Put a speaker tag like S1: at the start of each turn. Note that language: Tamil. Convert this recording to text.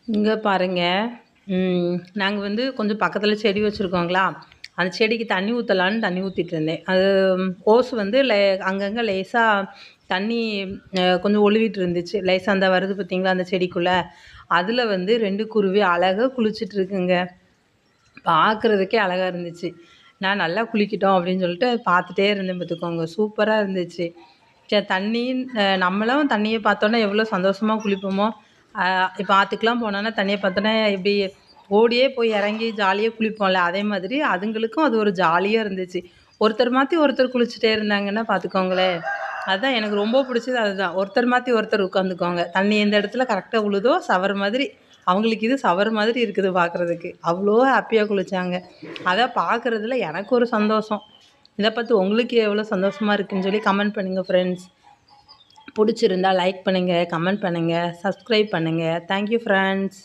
S1: இங்க பாருங்க. நாங்க வந்து கொஞ்சம் பக்கத்துல செடி வச்சிருக்கோங்களா, அந்த செடிக்கு தண்ணி ஊத்தலான்னு தண்ணி ஊத்திட்டு இருந்தேன். அது ஓஸ் வந்து அங்கங்க லேசா தண்ணி கொஞ்சம் ஒழுவிட்டு இருந்துச்சு. லேசா அந்த வருது பார்த்தீங்களா, அந்த செடிக்குள்ள. அதுல வந்து 2 குருவி அழகா குளிச்சுட்டு இருக்குங்க. பார்க்குறதுக்கே அழகா இருந்துச்சு. நான் நல்லா குளிக்கட்டும் அப்படின்னு சொல்லிட்டு பார்த்துட்டே இருந்தேன் பார்த்துக்கோங்க. சூப்பரா இருந்துச்சு. தண்ணி நம்மளும் தண்ணிய பார்த்தோன்னே எவ்வளோ சந்தோஷமா குளிப்போமோ, அ இப்ப ஆத்துக்குலாம் போனோன்னா தண்ணிய பார்த்தோன்னே எப்படி ஓடியே போய் இறங்கி ஜாலியா குளிப்போம்ல, அதே மாதிரி அதுங்களுக்கும் அது ஒரு ஜாலியா இருந்துச்சு. ஒருத்தர் மாத்தி ஒருத்தர் குளிச்சுட்டே இருந்தாங்கன்னா பார்த்துக்கோங்களேன். அதான் எனக்கு ரொம்ப பிடிச்சது அதுதான். ஒருத்தர் மாத்தி ஒருத்தர் உட்காந்துக்குவாங்க. தண்ணி எந்த இடத்துல கரெக்ட்டா விழுதோ சவறு மாதிரி அவங்களுக்கு இது சவறு மாதிரி இருக்குது பார்க்குறதுக்கு. அவ்வளோ ஹேப்பியா குளிச்சாங்க. அத பார்க்குறதுல எனக்கு ஒரு சந்தோஷம். இத பார்த்து உங்களுக்கு எவ்வளோ சந்தோஷமா இருக்குன்னு சொல்லி கமெண்ட் பண்ணுங்க ஃப்ரெண்ட்ஸ். புடிச்சிருந்தா லைக் பண்ணுங்க, கமெண்ட் பண்ணுங்க, சப்ஸ்கிரைப் பண்ணுங்க. Thank you friends.